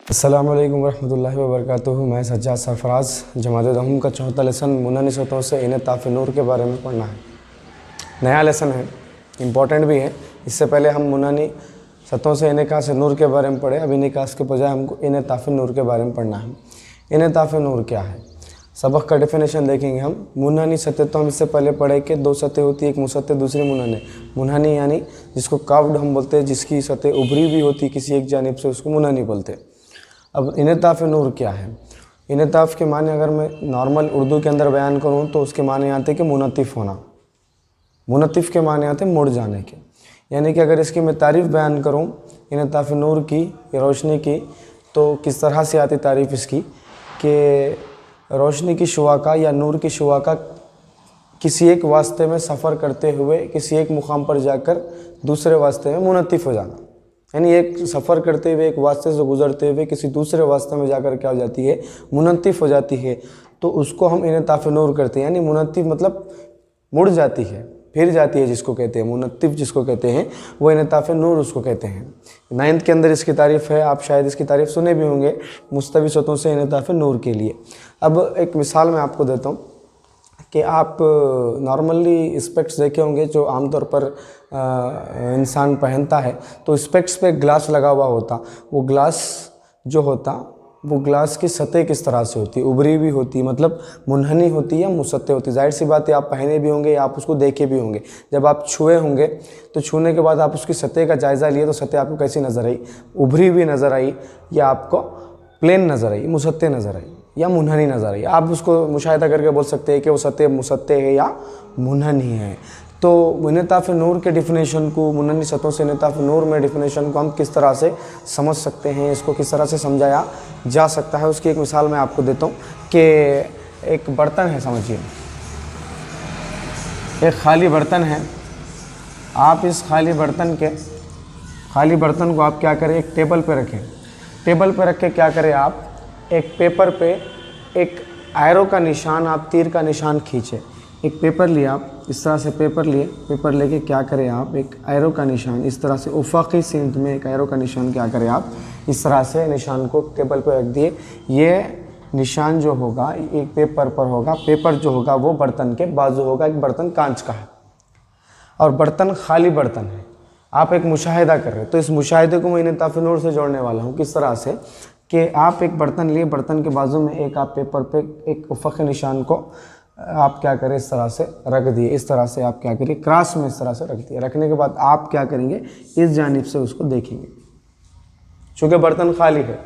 अस्सलामु अलैकुम वरहमतुल्लाहि वबरकातुहू। मैं सज्जाद सरफराज। जमात दहम का चौथा लेसन मुननी सतहों से इनताफ़ नूर के बारे में पढ़ना है। नया लेसन है, इम्पॉर्टेंट भी है। इससे पहले हम मुननी सतहों से इनकास नूर के बारे में पढ़े। अब इनकास के बजाय हमको इनताफ़ नूर के बारे में पढ़ना है। इनताफ़ नूर क्या है, सबक का डेफिनेशन देखेंगे हम। मुननी सतह तो हम इससे पहले पढ़े कि दो सतह होती है, एक मुसतह दूसरी मुननी। मुननी यानी जिसको काव्ड हम बोलते हैं, जिसकी सतह उभरी भी होती है किसी एक जानिब से, उसको मुननी बोलते हैं। अब इनताफ़ नूर क्या है? इनताफ़ के माने अगर मैं नॉर्मल उर्दू के अंदर बयान करूँ तो उसके माने आते हैं कि मुनतिफ़ होना। मुनतिफ़ के माने आते हैं मुड़ जाने के। यानी कि अगर इसकी मैं तारीफ़ बयान करूँ इनताफ़ नूर की या रोशनी की, तो किस तरह से आती तारीफ़ इसकी कि रोशनी की शुआ का या नूर की शुआ का किसी एक वास्ते में सफ़र करते हुए किसी एक मुकाम पर जाकर दूसरे वास्ते में मुनतिफ़ हो जाना। यानी एक सफ़र करते हुए एक वास्ते से गुजरते हुए किसी दूसरे वास्ते में जाकर क्या हो जाती है, मुनतिफ़ हो जाती है। तो उसको हम इनताफ़ नूर करते हैं। यानी मुनतिफ़ मतलब मुड़ जाती है, फिर जाती है, जिसको कहते हैं मुनतिफ़, जिसको कहते हैं वो इनताफ़ नूर उसको कहते हैं। 9th के अंदर इसकी तारीफ़ है, आप शायद इसकी तारीफ़ सुने भी होंगे, मुस्तवी सतहों से इनताफ़ नूर के लिए। अब एक मिसाल मैं आपको देता हूँ कि आप नॉर्मली स्पेक्ट्स देखे होंगे जो आमतौर पर इंसान पहनता है, तो स्पेक्ट्स पे ग्लास लगा हुआ होता। वो ग्लास जो होता, वो ग्लास की सतह किस तरह से होती, उभरी भी होती, मतलब मुनहनी होती या मुसत्ते होती। जाहिर सी बात है, आप पहने भी होंगे या आप उसको देखे भी होंगे। जब आप छुए होंगे तो छूने के बाद आप उसकी सतह का जायज़ा लिए तो सतह आपको कैसी नज़र आई, उभरी हुई नज़र आई या आपको प्लेन नज़र आई, मुसत्ते नज़र आई या मुनहनी नज़र आई। आप उसको मुशाहिदा करके बोल सकते हैं कि वो सतह मुसत्ते है या मुनहनी है। तो इनताफ़ नूर के डिफिनेशन को, मुननी सतहों से इनताफ़ नूर में डिफिनेशन को हम किस तरह से समझ सकते हैं, इसको किस तरह से समझाया जा सकता है, उसकी एक मिसाल मैं आपको देता हूँ कि एक बर्तन है, समझिए एक खाली बर्तन है। आप इस खाली बर्तन को आप क्या करें, एक टेबल पे रखें। टेबल पे रख के क्या करें, आप एक पेपर पे एक एरो का निशान, आप तीर का निशान खींचे। एक पेपर लिए आप, इस तरह से पेपर लेके क्या करें, आप एक एरो का निशान इस तरह से उफ़क़ी सिमत में एक एरो का निशान क्या करें, आप इस तरह से निशान को टेबल पर रख दिए। ये निशान जो होगा एक पेपर पर होगा। पेपर जो होगा वो बर्तन के बाजू होगा। एक बर्तन कांच का है और बर्तन खाली बर्तन है। आप एक मुशाहिदा कर रहे हैं, तो इस मुशाहिदे को मैं इनताफ़ नूर से जोड़ने वाला हूँ। किस तरह से कि आप एक बर्तन लिए, बर्तन के बाजू में एक आप पेपर पे एक उफ़क़ी निशान को आप क्या करें, इस तरह से रख दिए। इस तरह से आप क्या करिए, क्रॉस में इस तरह से रख दिए। रखने के बाद आप क्या करेंगे, इस जानिब से उसको देखेंगे, चूँकि बर्तन खाली है।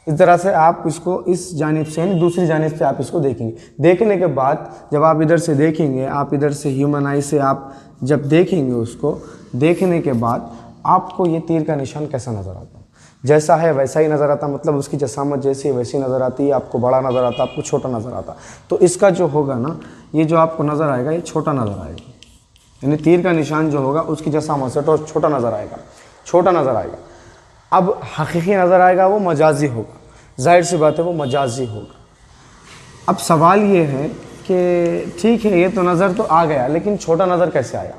इस तरह से आप इसको इस जानिब से यानी दूसरी जानिब से आप इसको देखेंगे। देखने के बाद जब आप इधर से देखेंगे, आप इधर से ह्यूमन आई से आप जब देखेंगे, उसको देखने के बाद आपको ये तीर का निशान कैसा नज़र आता है, जैसा है वैसा ही नज़र आता, मतलब उसकी जसामत जैसी है वैसी नज़र आती है। आपको बड़ा नज़र आता, आपको छोटा नज़र आता। तो इसका जो होगा ना, ये जो आपको नज़र आएगा ये छोटा नज़र आएगा। यानी तीर का निशान जो होगा उसकी जसामत से तो छोटा नज़र आएगा, छोटा नज़र आएगा। अब हकीकी नज़र आएगा वो मजाजी होगा। जाहिर सी बात है वो मजाजी होगा। अब सवाल ये है कि ठीक है, ये तो नज़र तो आ गया, लेकिन छोटा नज़र कैसे आया,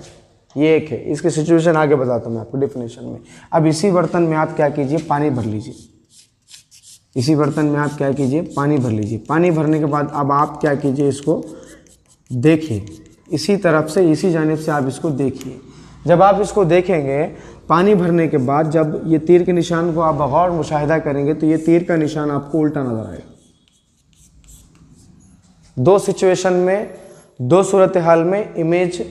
ये एक है। इसकी सिचुएशन आगे बताता हूँ मैं आपको डिफिनेशन में। अब इसी बर्तन में आप क्या कीजिए, पानी भर लीजिए। इसी बर्तन में आप क्या कीजिए, पानी भर लीजिए। पानी भरने के बाद अब आप क्या कीजिए, इसको देखिए, इसी तरफ से इसी जानिब से आप इसको देखिए। जब आप इसको देखेंगे, पानी भरने के बाद जब ये तीर के निशान को आप बगौर मुशाहिदा करेंगे, तो ये तीर का निशान आपको उल्टा नज़र आएगा। दो सिचुएशन में, दो सूरत हाल में इमेज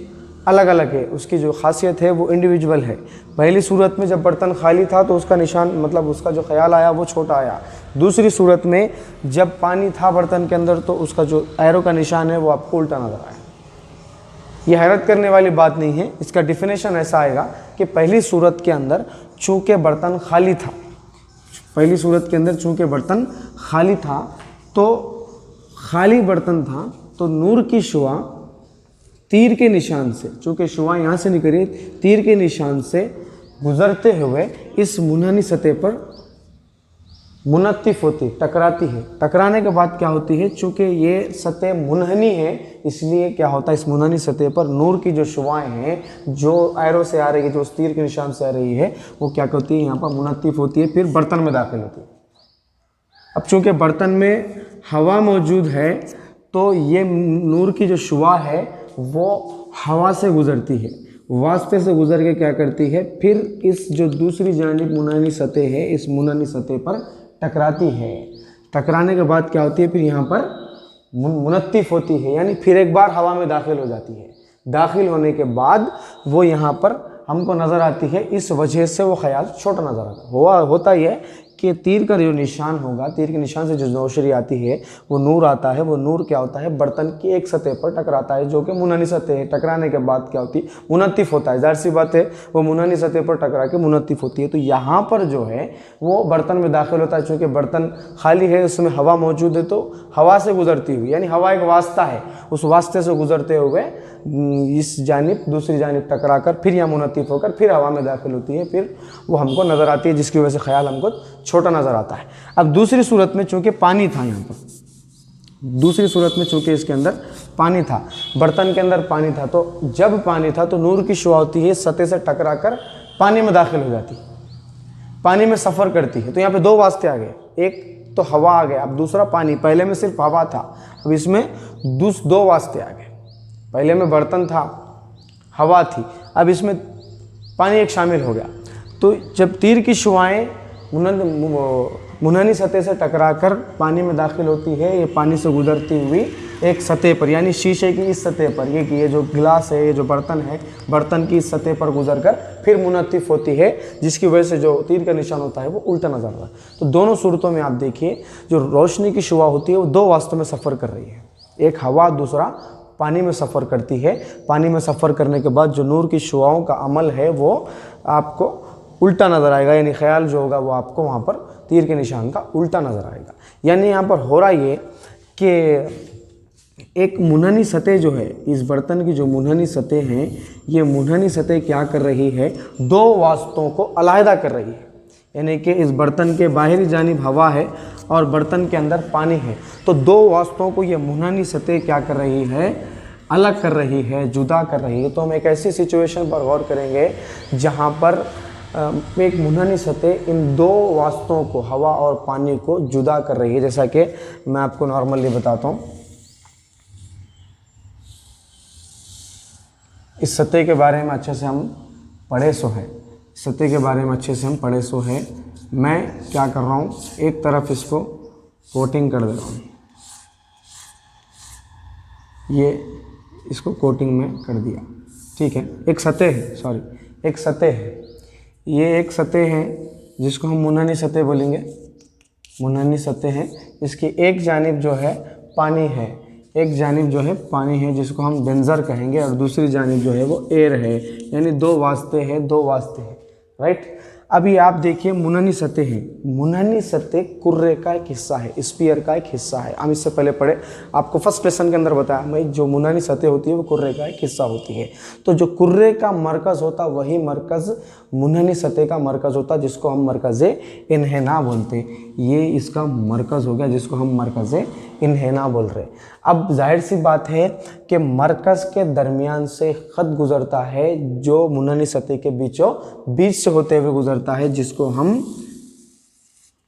अलग अलग है। उसकी जो खासियत है वो इंडिविजुअल है। पहली सूरत में जब बर्तन खाली था तो उसका निशान, मतलब उसका जो ख्याल आया वो छोटा आया। दूसरी सूरत में जब पानी था बर्तन के अंदर तो उसका जो एरो का निशान है वो आपको उल्टा नज़र आया। ये हैरत करने वाली बात नहीं है। इसका डिफिनेशन ऐसा आएगा कि पहली सूरत के अंदर चूँकि बर्तन खाली था, पहली सूरत के अंदर चूँकि बर्तन खाली था, तो खाली बर्तन था तो नूर की शुआ तीर के निशान से, चूँकि शुआ यहाँ से निकली, तीर के निशान से गुजरते हुए इस मुनहनी सतह पर मुनत्तिफ होती, टकराती है। टकराने के बाद क्या होती है, चूँकि ये सतह मुनहनी है, इसलिए क्या होता है, इस मुनहनी सतह पर नूर की जो शुआएँ हैं, जो एरो से आ रही है, जो उस तीर के निशान से आ रही है, वो क्या होती है, यहाँ पर मुनत्तिफ होती है, फिर बर्तन में दाखिल होती है। अब चूंकि बर्तन में हवा मौजूद है तो ये नूर की जो शुआ है वो हवा से गुजरती है, वास्ते से गुजर के क्या करती है, फिर इस जो दूसरी जानिब मुनानी सतह है इस मुनानी सतह पर टकराती है। टकराने के बाद क्या होती है, फिर यहाँ पर मुनत्तिफ होती है, यानी फिर एक बार हवा में दाखिल हो जाती है। दाखिल होने के बाद वो यहाँ पर हमको नज़र आती है, इस वजह से वो ख्याल छोटा नज़र आता होता ही है कि तीर का जो निशान होगा, तीर के निशान से जो रोशनी आती है वो नूर आता है। वो नूर क्या होता है, बर्तन की एक सतह पर टकराता है जो कि मुनानी सतह है। टकराने के बाद क्या होती है, मुनत्तिफ होता है। जाहिर सी बात है वो मुनानी सतह पर टकरा के मुनत्तिफ होती है। तो यहाँ पर जो है वो बर्तन में दाखिल होता है। चूँकि बर्तन खाली है उसमें हवा मौजूद है तो हवा से गुजरती हुई, यानी हवा एक वास्ता है, उस वास्ते से गुजरते हुए इस जानिब दूसरी जानिब टकरा कर फिर यहाँ मुनत्तिफ होकर फिर हवा में दाखिल होती है, फिर वो हमको नज़र आती है, जिसकी वजह से ख्याल हमको छोटा नज़र आता है। अब दूसरी सूरत में चूँकि पानी था यहाँ पर, दूसरी सूरत में चूँकि इसके अंदर पानी था, बर्तन के अंदर पानी था, तो जब पानी था तो नूर की शुआ होती है सतह से टकरा कर पानी में दाखिल हो जाती है, पानी में सफ़र करती है। तो यहाँ पे दो वास्ते आ गए, एक तो हवा आ गया, अब दूसरा पानी। पहले में सिर्फ हवा था, अब इसमें दो वास्ते आ गए। पहले में बर्तन था, हवा थी, अब इसमें पानी एक शामिल हो गया। तो जब तीर की शुआएँ मुनानी सतह से टकराकर पानी में दाखिल होती है, ये पानी से गुजरती हुई एक सतह पर, यानी शीशे की इस सतह पर, ये जो गिलास है, ये जो बर्तन है, बर्तन की इस सतह पर गुजरकर फिर मुनत्तिफ होती है, जिसकी वजह से जो तीर का निशान होता है वो उल्टा नजर आता है। तो दोनों सूरतों में आप देखिए जो रोशनी की शुआ होती है वो दो वास्तों में सफ़र कर रही है, एक हवा, दूसरा पानी में सफ़र करती है। पानी में सफ़र करने के बाद जो नूर की शुआओं का अमल है वो आपको उल्टा नज़र आएगा, यानी ख्याल जो होगा वो आपको वहाँ पर तीर के निशान का उल्टा नज़र आएगा। यानी यहाँ पर हो रहा ये कि एक मुनानी सतह जो है, इस बर्तन की जो मुनानी सतह है, ये मुनानी सतह क्या कर रही है, दो वास्तों को अलहदा कर रही है। यानी कि इस बर्तन के बाहरी जानिब हवा है और बर्तन के अंदर पानी है, तो दो वास्तों को ये मुनानी सतह क्या कर रही है, अलग कर रही है, जुदा कर रही है। तो हम एक ऐसी सिचुएशन पर गौर करेंगे जहाँ पर एक मुनानी सतह इन दो वास्तों को, हवा और पानी को जुदा कर रही है। जैसा कि मैं आपको नॉर्मली बताता हूँ, इस सतह के बारे में अच्छे से हम पढ़े सो है, सतह के बारे में अच्छे से हम पढ़े सो है। मैं क्या कर रहा हूँ, एक तरफ इसको कोटिंग कर दे रहा हूँ, ये इसको कोटिंग में कर दिया, ठीक है। एक सतह है, सॉरी एक सतह है, ये एक सतह है जिसको हम मुनानी सतह बोलेंगे, मुनानी सतह है। इसकी एक जानिब जो है पानी है, एक जानिब जो है पानी है जिसको हम बेंजर कहेंगे, और दूसरी जानिब जो है वो एयर है, यानी दो वास्ते हैं, दो वास्ते हैं, राइट। अभी आप देखिए मुनानी सतह है, मुनानी सतह कुर्रे का एक हिस्सा है, स्पीयर का एक हिस्सा है। हम इससे पहले पढ़े, आपको फर्स्ट लेसन के अंदर बताया मैं, जो मुनानी सतह होती है वो कुर्रे का एक हिस्सा होती है। तो जो कुर्रे का मरकज़ होता वही मरकज़ मुनानी सतह का मरकज़ होता, जिसको हम मरकज़ इन्हेना बोलते हैं। ये इसका मरकज़ हो गया जिसको हम मरकज़ इन्हेना बोल रहे हैं। अब जाहिर सी बात है कि मरकज़ के दरमियान से ख़त गुज़रता है जो मुनानी सतह के बीचों बीच से होते हुए गुज़रता है, जिसको हम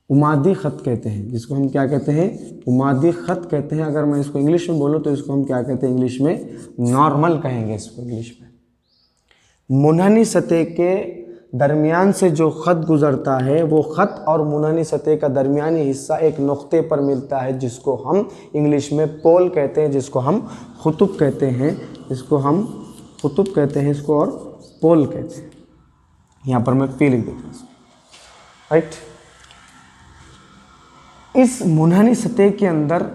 उमादी ख़त कहते हैं, जिसको हम क्या कहते हैं, उमादी ख़त कहते हैं। अगर मैं इसको इंग्लिश में बोलूँ तो इसको हम क्या कहते हैं, इंग्लिश में नॉर्मल कहेंगे इसको इंग्लिश में। मुनानी सतह के दरमियान से जो ख़त गुज़रता है वो ख़त और मुनानी सतह का दरमियानी हिस्सा एक नुक्ते पर मिलता है, जिसको हम इंग्लिश में पोल कहते हैं, जिसको हम खुतुब कहते हैं, जिसको हम खुतुब कहते हैं इसको, और पोल कहते हैं। यहाँ पर मैं पी लिख देता हूँ, राइट। इस मुनानी सतह के अंदर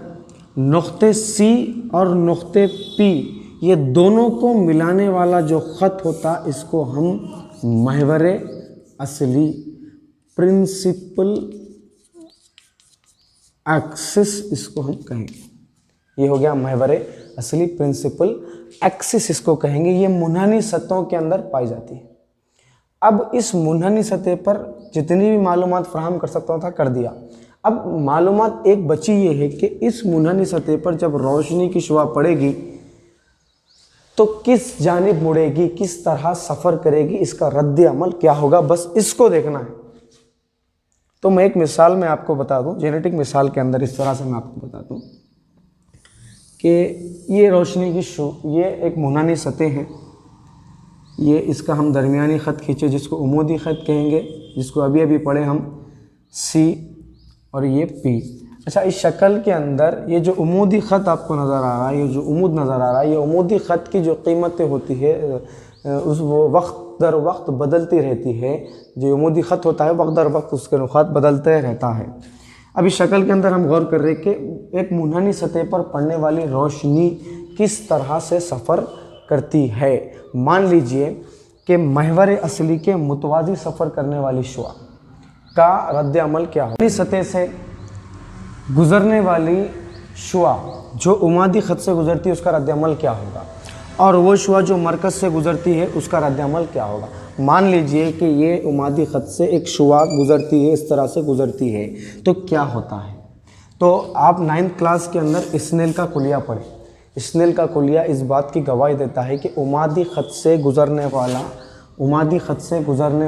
नुक्ते सी और नुक्ते पी, ये दोनों को मिलाने वाला जो ख़त होता इसको हम महवर असली, प्रिंसिपल एक्सिस इसको हम कहेंगे। ये हो गया महवर असली, प्रिंसिपल एक्सिस इसको कहेंगे। ये मुनानी सतहों के अंदर पाई जाती है। अब इस मुनानी सतह पर जितनी भी मालूमात फराहम कर सकता था कर दिया। अब मालूमात एक बची ये है कि इस मुनानी सतह पर जब रोशनी की शुआ पड़ेगी तो किस जानिब मुड़ेगी, किस तरह सफ़र करेगी, इसका रद्द अमल क्या होगा, बस इसको देखना है। तो मैं एक मिसाल में आपको बता दूं, जेनेटिक मिसाल के अंदर इस तरह से मैं आपको बता दूं कि ये रोशनी की ये एक मुनानी सतह है, ये इसका हम दरमियानी ख़त खींचे जिसको उमूदी ख़त कहेंगे, जिसको अभी अभी पढ़े हम C और ये P। अच्छा, इस शक्ल के अंदर ये जो उमूदी ख़त आपको नज़र आ रहा है, ये जो उमूद नज़र आ रहा है, ये उमूदी ख़त की जो कीमतें होती है उस वो वक्त दर वक्त बदलती रहती है। जो उमूदी ख़त होता है वक्त दर वक्त उसके नुक़ात बदलते रहता है। अब इस शक्ल के अंदर हम गौर कर रहे हैं कि एक मुनहनी सतह पर पड़ने वाली रोशनी किस तरह से सफ़र करती है। मान लीजिए कि महवर असली के मुतवाज़ी सफ़र करने वाली शुआ का रद्द अमल क्या हो। सतह से गुज़रने वाली शुआ जो उमादी ख़त से गुज़रती है उसका रद्द अमल क्या होगा, और वो शुआ जो मरकज़ से गुज़रती है उसका रद्द अमल क्या होगा। मान लीजिए कि ये उमादी ख़त से एक शुआ गुज़रती है, इस तरह से गुज़रती है, तो क्या होता है। तो आप 9th क्लास के अंदर स्नेल का कुलिया पढ़ें। स्नेल का कुलिया इस बात की गवाही देता है कि उमादी ख़त से गुज़रने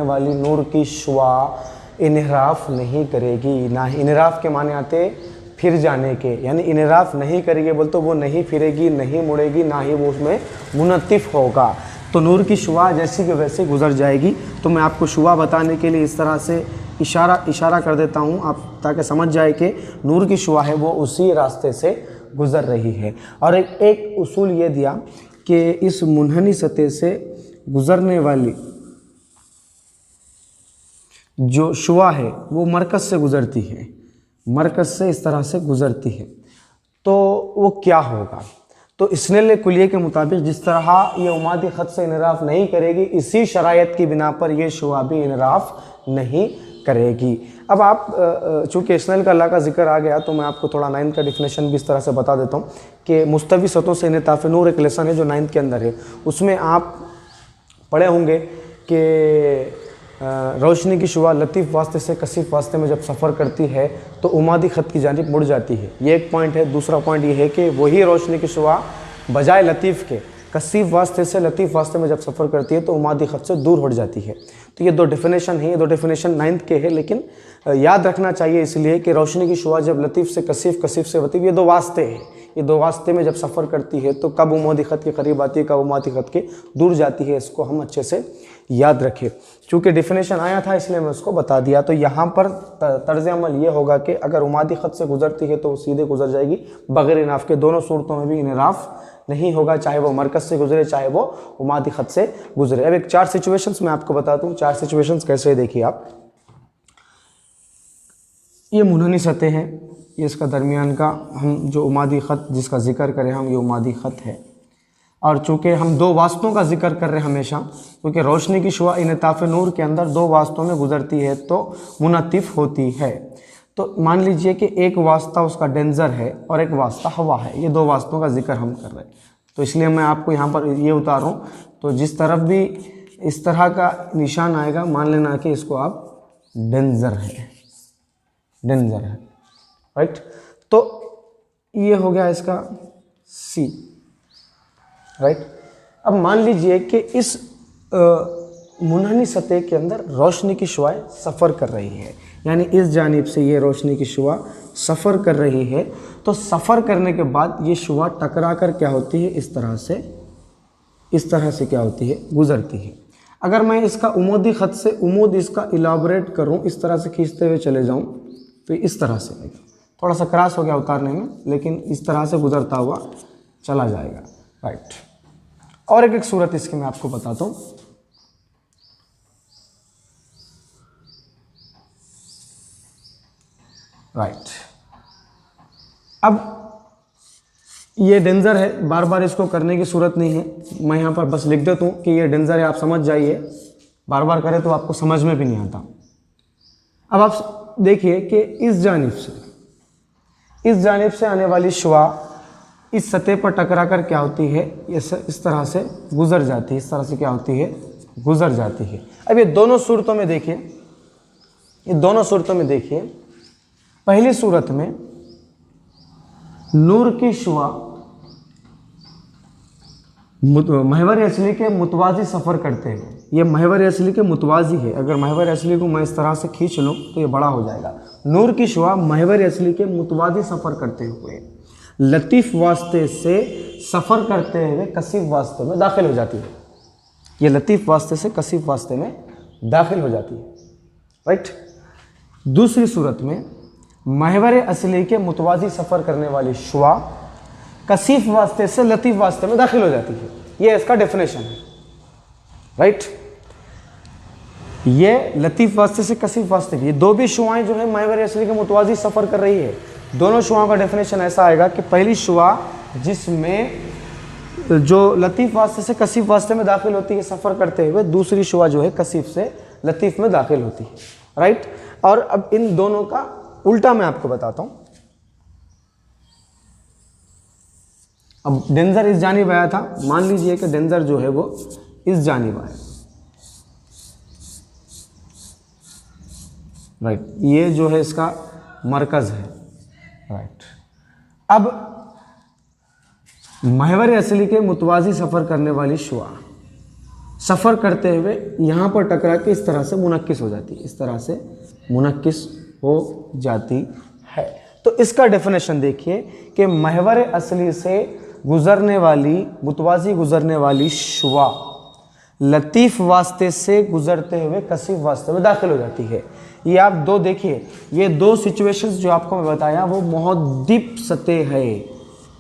वाली नूर की शुआ इनहराफ नहीं करेगी। ना ही इनहराफ के माने आते फिर जाने के, यानी इनहराफ नहीं करेगी बोल तो वो नहीं फिरेगी, नहीं मुड़ेगी, ना ही वो उसमें मुनत्तिफ होगा। तो नूर की शुआ जैसी कि वैसे गुज़र जाएगी। तो मैं आपको शुआ बताने के लिए इस तरह से इशारा कर देता हूँ आप, ताकि समझ जाए कि नूर की शुआ है वो उसी रास्ते से गुज़र रही है। और एक उसूल ये दिया कि इस मुनहनी सतह से गुज़रने वाली जो शुआ है वो मरकज़ से गुज़रती है, मरकज़ से इस तरह से गुज़रती है, तो वो क्या होगा। तो स्नेल कुलिये के मुताबिक जिस तरह ये उमादी ख़त से इनराफ नहीं करेगी, इसी शरायत की बिना पर यह शुआ भी इनराफ नहीं करेगी। अब आप चूँकि स्नेल का अल्लाह का जिक्र आ गया तो मैं आपको थोड़ा 9th का डिफिनेशन भी इस तरह से बता देता हूँ कि मुस्तवी सतहों से इनताफ़ नूर एक लेसन है जो 9th के अंदर है। उसमें आप पढ़े होंगे कि रोशनी की शुआ लतीफ़ वास्ते से कसीफ़ वास्ते में जब सफ़र करती है तो उमादी ख़त की जानिब मुड़ जाती है। ये एक पॉइंट है। दूसरा पॉइंट ये है कि वही रोशनी की शुआ बजाय लतीफ़ के कसीफ़ वास्ते से लतीफ़ वास्ते में जब सफ़र करती है तो उमादी ख़त से दूर हट जाती है। तो ये दो डेफिनेशन है, ये दो डेफिनेशन 9th के है, लेकिन याद रखना चाहिए इसलिए कि रोशनी की शुआ जब लतीफ़ से कसीफ़, कसीफ़ से लतीफ़, ये दो वास्ते हैं। ये दो वास्ते में जब सफ़र करती है तो कब उमादी ख़त के करीब आती है, कब उमादी ख़त के दूर जाती है, इसको हम अच्छे से याद रखें। चूँकि डेफिनेशन आया था इसलिए मैं उसको बता दिया। तो यहाँ पर तर्ज़ अमल ये होगा कि अगर उमादी ख़त से गुज़रती है तो वो सीधे गुज़र जाएगी बग़ैर इनाफ़ के। दोनों सूरतों में भी इनराफ़ नहीं होगा, चाहे वो मरकज़ से गुज़रे चाहे वो उमादी ख़त से गुज़रे। अब एक 4 सिचुएशंस मैं आपको बताता हूँ। 4 सिचुएशंस कैसे देखिए आप। ये मुनहनी सतह है, ये इसका दरमियान का हम जो उमादी ख़त जिसका ज़िक्र करें हम, ये उमादी ख़त है। और चूँकि हम दो वास्तों का जिक्र कर रहे हैं हमेशा, क्योंकि रोशनी की शुआ इनताफ़ नूर के अंदर दो वास्तों में गुज़रती है तो मुनत्तिफ़ होती है। तो मान लीजिए कि एक वास्ता उसका डेंजर है और एक वास्ता हवा है, ये दो वास्तों का जिक्र हम कर रहे हैं। तो इसलिए मैं आपको यहाँ पर ये उतारूँ तो जिस तरफ भी इस तरह का निशान आएगा मान लेना कि इसको आप डेंजर है, डेंजर है, राइट। तो ये हो गया इसका सी, राइट। अब मान लीजिए कि इस मुनहनी सतह के अंदर रोशनी की शुआएं सफ़र कर रही है, यानी इस जानिब से ये रोशनी की शुआ सफ़र कर रही है। तो सफ़र करने के बाद ये शुआ टकरा कर क्या होती है, इस तरह से क्या होती है, गुज़रती है। अगर मैं इसका उमूदी ख़त से उमूद इसका इलाबरेट करूँ, इस तरह से खींचते हुए चले जाऊँ तो इस तरह से आएगा। थोड़ा सा क्रॉस हो गया उतारने में, लेकिन इस तरह से गुज़रता हुआ चला जाएगा, राइट। और एक सूरत इसकी मैं आपको बताता हूँ। राइट। अब ये डेंजर है, बार बार इसको करने की सूरत नहीं है, मैं यहाँ पर बस लिख देता हूँ कि ये डेंजर है, आप समझ जाइए। बार बार करें तो आपको समझ में भी नहीं आता। अब आप देखिए कि इस जानिब से आने वाली शुआ इस सतह पर टकरा कर क्या होती है, इस तरह से गुज़र जाती है, इस तरह से क्या होती है, गुज़र जाती है। अब ये दोनों सूरतों में देखिए, पहली सूरत में नूर की शुआ महवर असली के मुतवाज़ी सफ़र करते हैं, ये महवर असली के मुतवाजी है। अगर महवर असली को मैं इस तरह से खींच लूँ तो ये बड़ा हो जाएगा। नूर की शुआ महवर असली के मुतवाजी सफ़र करते हुए लतीफ़ वास्ते से सफ़र करते हुए कसीफ वास्ते में दाखिल हो जाती है। ये लतीफ़ वास्ते से कसीफ वास्ते में दाखिल हो जाती है, राइट। दूसरी सूरत में महवर असली के मुतवाजी सफ़र करने वाली शुआ कसीफ वास्ते से लतीफ़ वास्ते में दाखिल हो जाती है। ये इसका डेफिनेशन है, राइट। ये लतीफ़ वास्ते से कसीफ वास्ते की, ये दो भी शुआएं जो है महवर असली के मुतवाजी सफ़र कर रही है। दोनों शुआओं का डेफिनेशन ऐसा आएगा कि पहली शुआ जिसमें जो लतीफ़ वास्ते से कसीफ वास्ते में दाखिल होती है सफ़र करते हुए, दूसरी शुआ जो है कसीफ से लतीफ़ में दाखिल होती है, राइट। और अब इन दोनों का उल्टा मैं आपको बताता हूँ। अब डेंजर इस जानिब आया था, मान लीजिए कि डेंजर जो है वो इस जानिब आया, राइट। ये जो है इसका मरकज़ है, राइट। अब महवर असली के मुतवाजी सफ़र करने वाली शुआ सफ़र करते हुए यहाँ पर टकरा के इस तरह से मुनक्किस हो जाती है, इस तरह से मुनक्किस हो जाती है। तो इसका डेफिनेशन देखिए कि महवर असली से गुज़रने वाली मुतवाजी गुज़रने वाली शुआ लतीफ़ वास्ते से गुज़रते हुए कसीफ वास्ते में दाखिल हो जाती है। ये आप दो देखिए, ये दो सिचुएशंस जो आपको मैं बताया वो मुहद्दिब सतह है,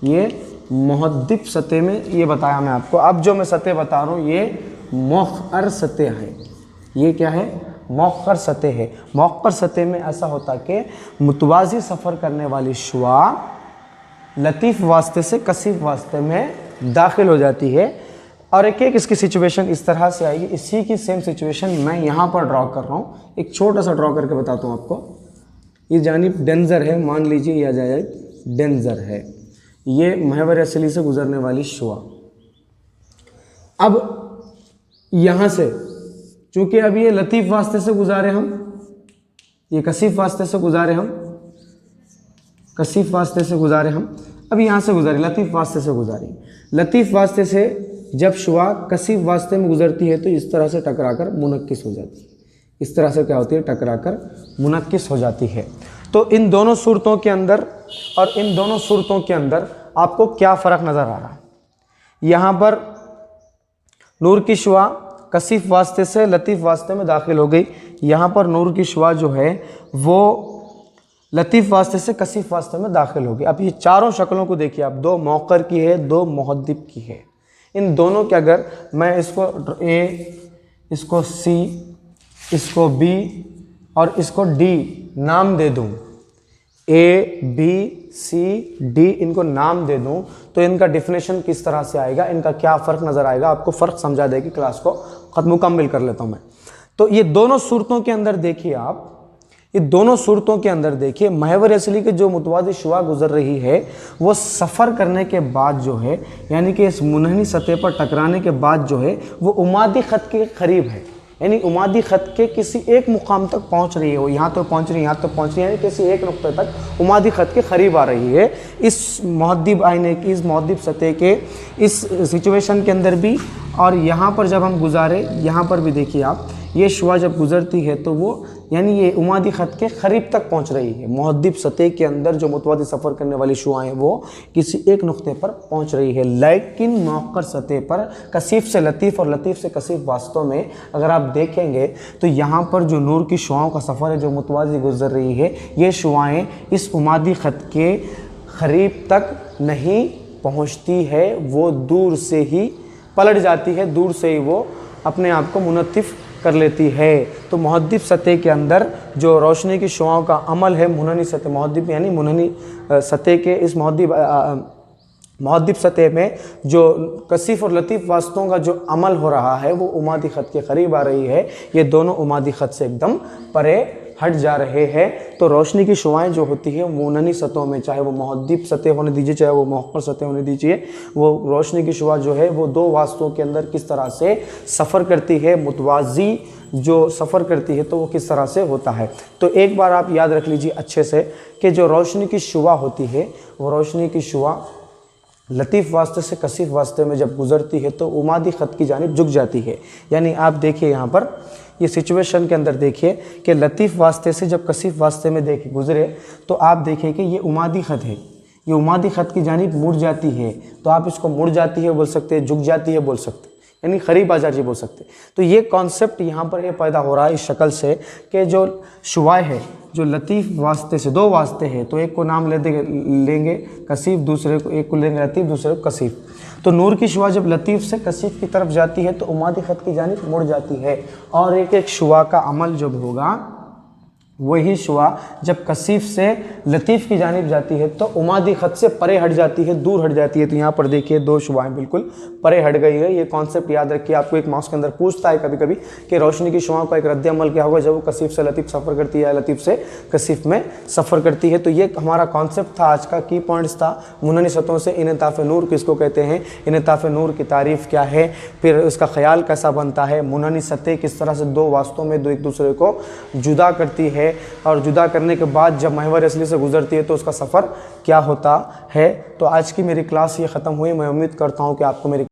ये मुहद्दिब सतह में ये बताया मैं आपको। अब जो मैं सतह बता रहा हूँ ये मौखर सतह है। ये क्या है? मौखर सतह है। मौखर सतह में ऐसा होता कि मुतवाज़ी सफ़र करने वाली शुआ लतीफ़ वास्ते से कसीफ वास्ते में दाखिल हो जाती है। और एक एक इसकी सिचुएशन इस तरह से आएगी। इसी की सेम सिचुएशन मैं यहाँ पर ड्रॉ कर रहा हूँ, एक छोटा सा ड्रॉ करके बताता हूँ आपको। ये जानिब डेंजर है, मान लीजिए यह जाए डेंजर है, ये महवर असली से गुज़रने वाली शुआ। अब यहाँ से चूँकि अब ये लतीफ़ वास्ते से गुजारे हम, ये कसीफ वास्ते से गुजारे हम, कसीफ वास्ते से गुजारे हम, अब यहाँ से गुजारे लतीफ़ वास्ते से गुजारी। लतीफ़ वास्ते से जब शुआ कसीफ वास्ते में गुजरती है तो इस तरह से टकरा कर मुनक्किस हो जाती है। इस तरह से क्या होती है? टकरा कर मुनक्किस हो जाती है। तो इन दोनों सूरतों के अंदर और इन दोनों सूरतों के अंदर आपको क्या फ़र्क नज़र आ रहा है? यहाँ पर नूर की शुआ कसीफ वास्ते से लतीफ़ वास्ते में दाखिल हो गई, यहाँ पर नूर की शुआ जो है वो लतीफ़ वास्ते से कसीफ वास्ते में दाखिल हो गई। अब ये चारों शक्लों को देखिए आप, दो मौकर की है, दो मुहद्दिब की है। इन दोनों के अगर मैं इसको ए, इसको सी, इसको बी और इसको डी नाम दे दूं, ए बी सी डी इनको नाम दे दूं, तो इनका डिफिनेशन किस तरह से आएगा, इनका क्या फ़र्क नज़र आएगा, आपको फ़र्क समझा देगी। क्लास को मुकम्मल कर लेता हूं मैं। तो ये दोनों सूरतों के अंदर देखिए आप, ये दोनों सूरतों के अंदर देखिए महवर असली के जो मुतवाज़ी शुआ गुजर रही है वो सफ़र करने के बाद जो है, यानी कि इस मुनहनी सतह पर टकराने के बाद जो है वो उमादी ख़त के करीब है, यानी उमादी ख़त के किसी एक मुकाम तक पहुंच रही है। वो यहाँ तो पहुंच रही है, यहाँ तो पहुंच रही है, यानी किसी एक नुक्ते तक उमादी ख़त के करीब आ रही है। इस मुहद्दिब आईने की, इस मुहद्दिब सतह के इस सिचुएशन के अंदर भी, और यहाँ पर जब हम गुजारे, यहाँ पर भी देखिए आप, ये शुआ जब गुज़रती है तो वो यानी ये उमादी ख़त के करीब तक पहुँच रही है। मुहद्दिब सतह के अंदर जो मुतवाज़ी सफ़र करने वाली शुआएँ वो किसी एक नुक्ते पर पहुँच रही है। लेकिन मौक़र सतह पर कसीफ से लतीफ़ और लतीफ़ से कसीफ वास्तव में अगर आप देखेंगे तो यहाँ पर जो नूर की शुआओं का सफ़र है जो मुतवाज़ी गुज़र रही है, ये शुआएँ इस उमादी ख़त के करीब तक नहीं पहुँचती है, वो दूर से ही पलट जाती है, दूर से ही वो अपने आप को मुनत्तिफ़ कर लेती है। तो मुहद्दिब सतह के अंदर जो रोशनी की शुआओं का अमल है, मुनहनी सतह, मुहद्दिब यानी मुनहनी सतह के इस मुहद्दिब सतह में जो कसीफ और लतीफ़ वास्तों का जो अमल हो रहा है वो उमादी ख़त के करीब आ रही है। ये दोनों उमादी ख़त से एकदम परे हट जा रहे हैं। तो रोशनी की शुआएं जो होती है मुनहनी सतहों में, चाहे वो मुहद्दिब सतह होने दीजिए चाहे वो मौक़र सतह होने दीजिए, वो रोशनी की शुआ जो है वो दो वास्तों के अंदर किस तरह से सफ़र करती है, मुतवाज़ी जो सफ़र करती है तो वो किस तरह से होता है। तो एक बार आप याद रख लीजिए अच्छे से कि जो रोशनी की शुआ होती है वो रोशनी की शुआ लतीफ़ वास्ते से कसीफ़ वास्ते में जब गुजरती है तो उमादी ख़त की जानिब झुक जाती है। यानी आप देखिए यहाँ पर ये सिचुएशन के अंदर देखिए कि लतीफ़ वास्ते से जब कसीफ़ वास्ते में देखिए गुजरे तो आप देखिए कि ये उमादी ख़त है, ये उमादी ख़त की जानिब मुड़ जाती है। तो आप इसको मुड़ जाती है बोल सकते हैं, झुक जाती है बोल सकते हैं, यानी करीब आ जाती है बोल सकते हैं। तो ये कॉन्सेप्ट यहाँ पर ये पैदा हो रहा है इस शक्ल से कि जो शुआए है, जो लतीफ़ वास्ते से दो वास्ते हैं, तो एक को नाम लेंगे कसीफ़, दूसरे को एक को लेंगे लतीफ़, दूसरे को कसीफ़। तो नूर की शुआ जब लतीफ़ से कसीफ़ की तरफ जाती है तो उमादी ख़त की जानिब मुड़ जाती है। और एक एक शुआ का अमल जब होगा वही शुआ जब कसीफ़ से लतीफ़ की जानिब जाती है तो उमादी ख़त से परे हट जाती है, दूर हट जाती है। तो यहाँ पर देखिए दो शुआएं बिल्कुल परे हट गई है। ये कॉन्सेप्ट याद रखिए। आपको एक मार्क्स के अंदर पूछता है कभी कभी कि रोशनी की शुआओं का एक रद्द अमल क्या होगा जब वो कसीफ़ से लतीफ़ सफ़र करती है या लतीफ़ से कसीफ़ में सफ़र करती है। तो ये हमारा कॉन्सेप्ट था, आज का की पॉइंट्स था मुननी सतहों से इनताफ़ नूर किसको कहते हैं, इनताफ़ नूर की तारीफ़ क्या है, फिर इसका ख्याल कैसा बनता है, मुननी सतह किस तरह से दो वास्तों में दो एक दूसरे को जुदा करती है, और जुदा करने के बाद जब महवर असली से गुजरती है तो उसका सफ़र क्या होता है। तो आज की मेरी क्लास ये ख़त्म हुई। मैं उम्मीद करता हूँ कि आपको मेरी